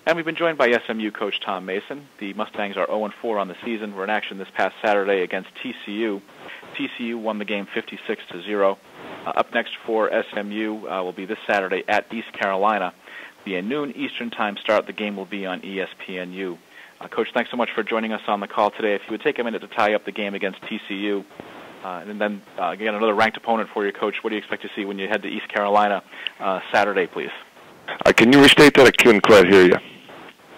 And we've been joined by SMU coach Tom Mason. The Mustangs are 0-4 on the season. We're in action this past Saturday against TCU. TCU won the game 56-0. Up next for SMU will be this Saturday at East Carolina. Be a noon Eastern time start. The game will be on ESPNU. Coach, thanks so much for joining us on the call today. If you would take a minute to tie up the game against TCU, and then again another ranked opponent for you, Coach. What do you expect to see when you head to East Carolina Saturday, please? Can you restate that? I couldn't quite hear you.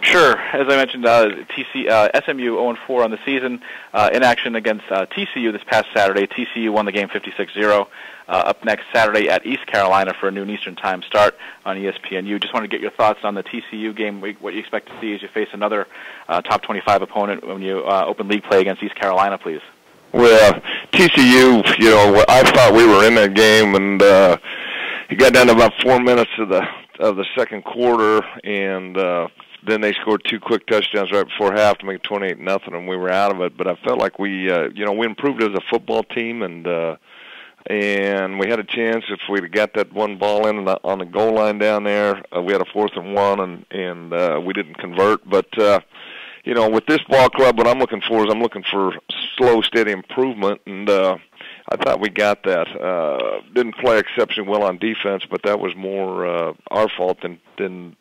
Sure. As I mentioned, SMU 0-4 on the season. In action against TCU this past Saturday. TCU won the game 56-0. Up next Saturday at East Carolina for a noon Eastern time start on ESPNU. Just wanted to get your thoughts on the TCU game, what you expect to see as you face another top 25 opponent when you open league play against East Carolina, please. Well, TCU, I thought we were in that game, and it got down to about 4 minutes of the second quarter, and then they scored two quick touchdowns right before half to make it 28-0, and we were out of it. But I felt like we improved as a football team, and we had a chance if we'd have got that one ball in on the goal line down there. We had a 4th and 1, and we didn't convert. But with this ball club, what I'm looking for is slow, steady improvement, and I thought we got that. Didn't play exceptionally well on defense, but that was more our fault than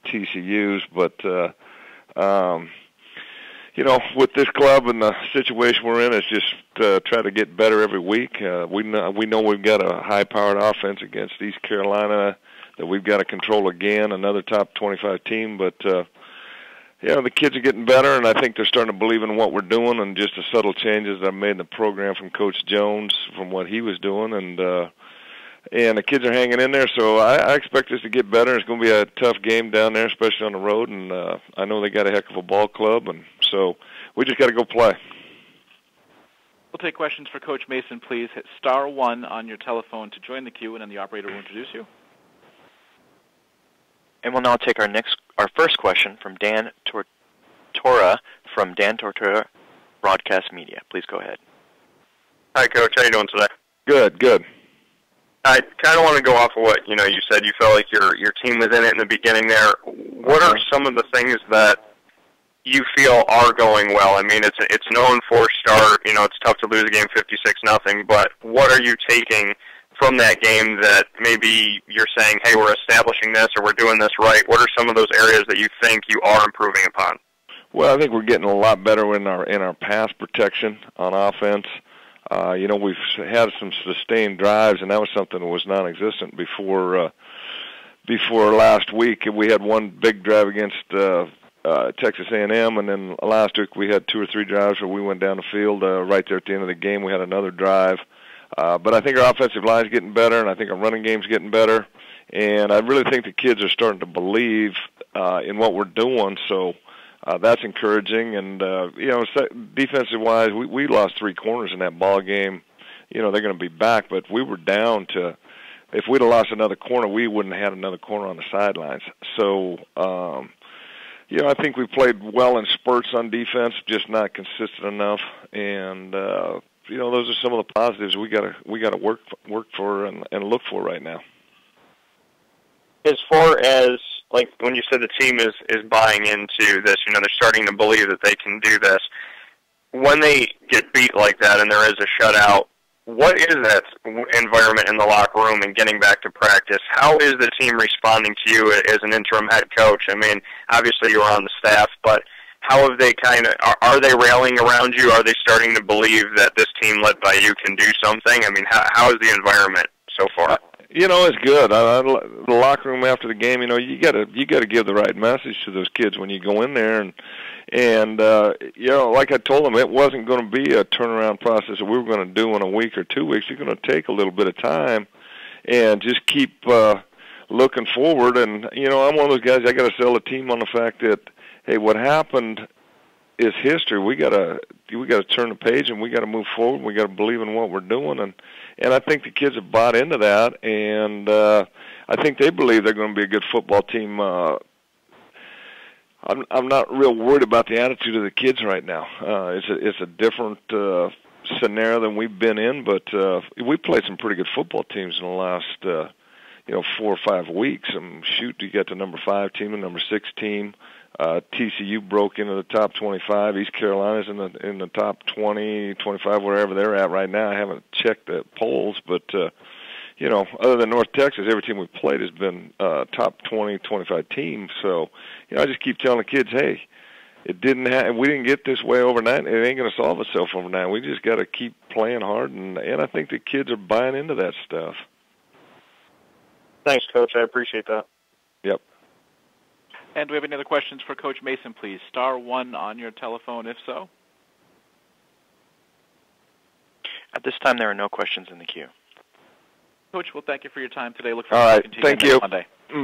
TCU's. But with this club and the situation we're in, it's just try to get better every week. We know we've got a high-powered offense against East Carolina that we've got to control again, another top 25 team, but the kids are getting better, and I think they're starting to believe in what we're doing and just the subtle changes that I've made in the program from Coach Jones from what he was doing, and the kids are hanging in there. So I expect us to get better. It's going to be a tough game down there, especially on the road, and I know they got a heck of a ball club, and so we just got to go play. We'll take questions for Coach Mason. Please hit *1 on your telephone to join the queue, and then the operator will introduce you. And we'll now take our first question from Dan Tortora from Dan Tortora Broadcast Media. Please go ahead. Hi, Coach. How you doing today? Good. I kind of want to go off of what you said. You felt like your team was in it in the beginning there. What are some of the things that you feel are going well? I mean, it's an 0-4 start. It's tough to lose a game 56-0. But what are you taking from that game that maybe you're saying, hey, we're establishing this or we're doing this right? What are some of those areas that you think you are improving upon? Well, I think we're getting a lot better in our pass protection on offense. We've had some sustained drives, and that was something that was non-existent before last week. We had one big drive against Texas A&M, and then last week we had 2 or 3 drives where we went down the field right there at the end of the game. We had another drive. But I think our offensive line is getting better, and I think our running game is getting better. And I really think the kids are starting to believe in what we're doing, so that's encouraging. And, defensive-wise, we lost 3 corners in that ball game. They're going to be back, but we were down to – if we'd have lost another corner, we wouldn't have had another corner on the sidelines. So, I think we played well in spurts on defense, just not consistent enough. And those are some of the positives we got to work for and look for right now. As far as like when you said the team is buying into this, they're starting to believe that they can do this. When they get beat like that and there is a shutout, what is that environment in the locker room and getting back to practice? How is the team responding to you as an interim head coach? I mean, obviously you're on the staff, but how have they are they rallying around you? Are they starting to believe that this team led by you can do something? I mean, how is the environment so far? It's good. The locker room after the game, you got to give the right message to those kids when you go in there, and like I told them, it wasn't going to be a turnaround process that we were going to do in a week or 2 weeks. It's going to take a little bit of time, and just keep looking forward. And I'm one of those guys. I got to sell the team on the fact that, hey, what happened is history. We got to turn the page, and we got to move forward. We got to believe in what we're doing, and I think the kids have bought into that, and I think they believe they're going to be a good football team. I'm not real worried about the attitude of the kids right now. It's a different scenario than we've been in, but we played some pretty good football teams in the last 4 or 5 weeks. You got the number 5 team, the number 6 team. TCU broke into the top 25. East Carolina's in the top 20, 25, wherever they're at right now. I haven't checked the polls, but you know, other than North Texas, every team we've played has been top 20, 25 teams. So, you know, I just keep telling the kids, hey, we didn't get this way overnight. It ain't going to solve itself overnight. We just got to keep playing hard, and I think the kids are buying into that stuff. Thanks, Coach. I appreciate that. Yep. And do we have any other questions for Coach Mason, please? *1 on your telephone, if so. At this time, there are no questions in the queue. Coach, well, thank you for your time today. Look forward to right. continuing Thank you. Monday.